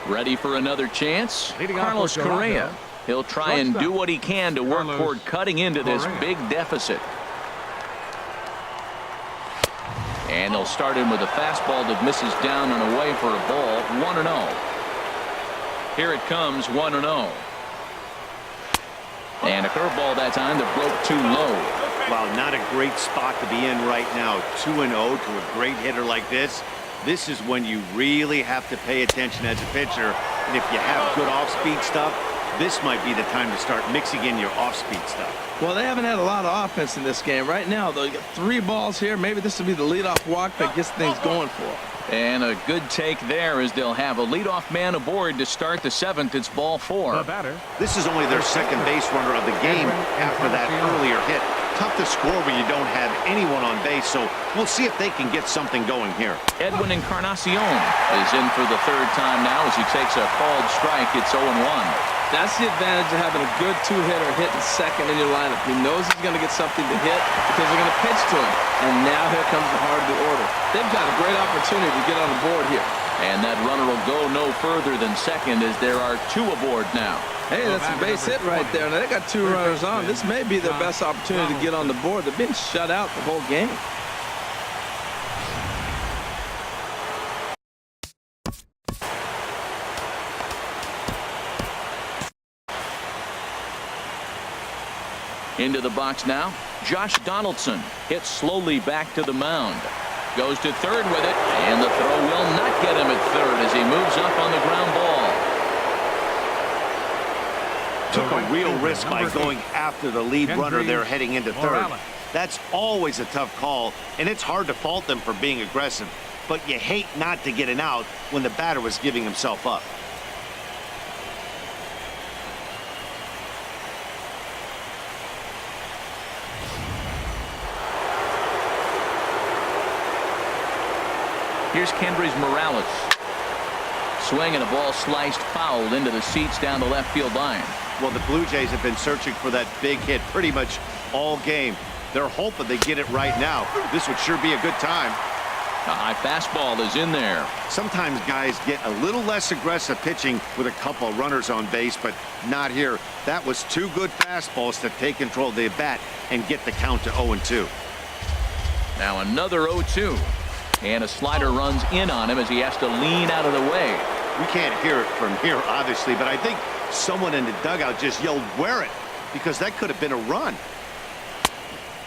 Ready for another chance? Carlos Correa. He'll try and do what he can to work toward cutting into this big deficit. And they'll start in with a fastball that misses down and away for a ball. 1-0. Here it comes, 1-0. And a curveball that time that broke too low. Wow, not a great spot to be in right now. 2-0 to a great hitter like this. This is when you really have to pay attention as a pitcher. And if you have good off-speed stuff, this might be the time to start mixing in your off-speed stuff. Well, they haven't had a lot of offense in this game. Right now, they got 3 balls here. Maybe this will be the leadoff walk that gets things going for them. And a good take there as they'll have a leadoff man aboard to start the 7th. It's ball 4. This is only their second base runner of the game after that earlier hit. Tough to score when you don't have anyone on base, so we'll see if they can get something going here. Edwin Encarnacion is in for the 3rd time now as he takes a called strike. It's 0-1. That's the advantage of having a good 2-hitter hitting second in your lineup. He knows he's going to get something to hit because they're going to pitch to him. And now here comes the heart of the order. They've got a great opportunity to get on the board here. And that runner will go no further than second as there are 2 aboard now. Hey, that's a base hit right there. Now they got 2 runners on. This may be their best opportunity to get on the board. They've been shut out the whole game. Into the box now. Josh Donaldson hits slowly back to the mound. Goes to 3rd with it, and the throw will not get him at 3rd as he moves up on the ground ball. Took a real risk by going after the lead runner there heading into 3rd. That's always a tough call, and it's hard to fault them for being aggressive. But you hate not to get an out when the batter was giving himself up. Here's Kendrys Morales. Swing and a ball sliced foul into the seats down the left field line. Well, the Blue Jays have been searching for that big hit pretty much all game. They're hoping they get it right now. This would sure be a good time. A high fastball is in there. Sometimes guys get a little less aggressive pitching with a couple of runners on base, but not here. That was 2 good fastballs to take control of the bat and get the count to 0-2. Now another 0-2. And a slider runs in on him as he has to lean out of the way. We can't hear it from here, obviously, but I think someone in the dugout just yelled, "Wear it," because that could have been a run.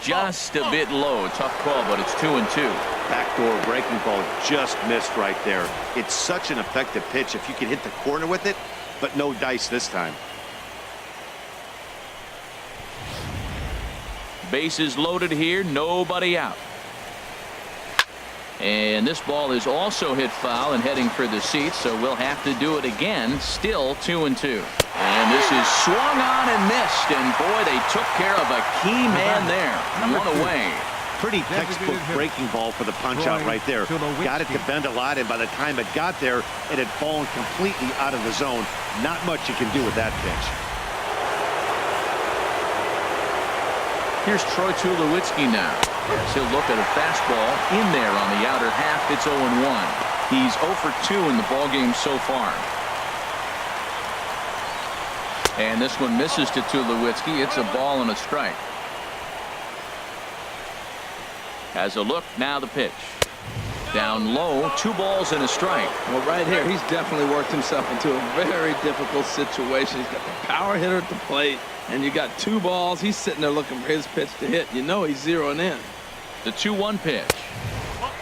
Just a bit low. Tough call, but it's 2-2. Backdoor breaking ball just missed right there. It's such an effective pitch if you can hit the corner with it, but no dice this time. Bases loaded here. Nobody out. And this ball is also hit foul and heading for the seats, so we'll have to do it again. Still 2-2. And this is swung on and missed, and boy, they took care of a key man there. 1 away. Pretty textbook breaking ball for the punch out right there. Got it to bend a lot, and by the time it got there, it had fallen completely out of the zone. Not much you can do with that pitch. Here's Troy Tulowitzki now. He'll look at a fastball in there on the outer half. It's 0-1. He's 0 for 2 in the ballgame so far. And this one misses to Tulowitzki. It's a ball and a strike. Has a look. Now the pitch. Down low. 2 balls and a strike. Well, right here, he's definitely worked himself into a very difficult situation. He's got the power hitter at the plate, and you got 2 balls. He's sitting there looking for his pitch to hit. You know he's zeroing in. The 2-1 pitch.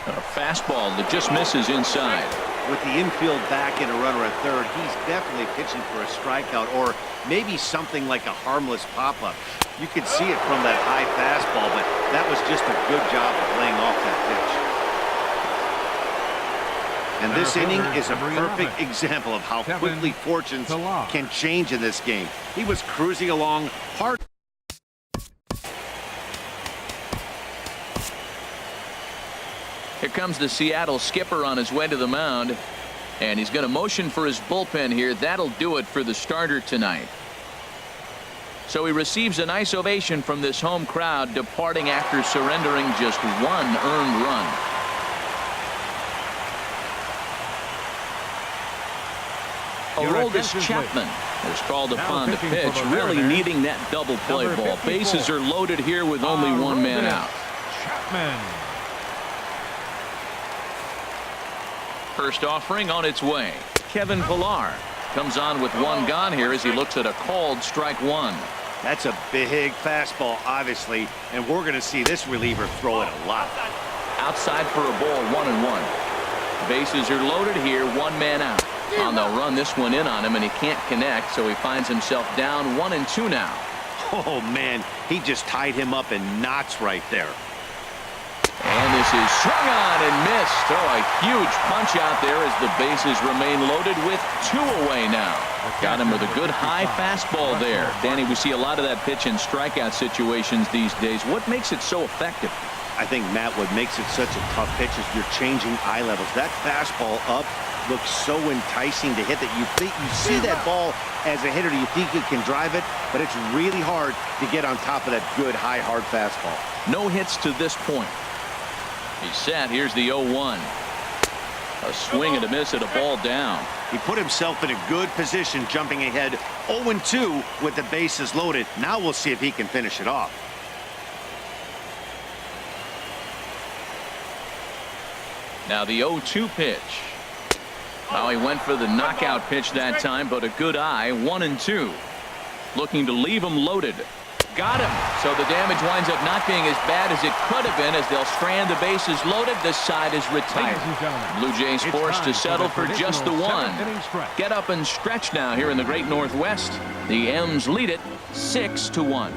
A fastball that just misses inside. With the infield back and a runner at 3rd, he's definitely pitching for a strikeout or maybe something like a harmless pop-up. You could see it from that high fastball, but that was just a good job of laying off that pitch. And this inning is a perfect example of how quickly fortunes can change in this game. He was cruising along hard. Here comes the Seattle skipper on his way to the mound, and he's going to motion for his bullpen here. That'll do it for the starter tonight. So he receives a nice ovation from this home crowd, departing after surrendering just 1 earned run. Aroldis Chapman is called upon to pitch, really needing that double play ball. Bases are loaded here with only one man out. Chapman. First offering on its way. Kevin Pillar comes on with one gone here as he looks at a called strike one. That's a big fastball, obviously, and we're going to see this reliever throw it a lot. Outside for a ball, 1-1. Bases are loaded here, one man out. And they'll run this one in on him, and he can't connect, so he finds himself down 1-2 now. Oh, man, he just tied him up in knots right there. And this is swung on and missed. Oh, a huge punch out there as the bases remain loaded with two away now. Got him with a good high fastball there. Danny, we see a lot of that pitch in strikeout situations these days. What makes it so effective? I think, Matt, what makes it such a tough pitch is you're changing eye levels. That fastball up looks so enticing to hit that you think you see that ball as a hitter, you think you can drive it, but it's really hard to get on top of that good high hard fastball. No hits to this point. He's set. Here's the 0-1. A swing and a miss at a ball down. He put himself in a good position, jumping ahead 0-2 with the bases loaded. Now we'll see if he can finish it off. Now the 0-2 pitch. Well, he went for the knockout pitch that time, but a good eye, 1-2. Looking to leave him loaded. Got him. So the damage winds up not being as bad as it could have been as they'll strand the bases loaded. This side is retired. Blue Jays forced to settle for just the one. Get up and stretch now here in the Great Northwest. The M's lead it 6-1.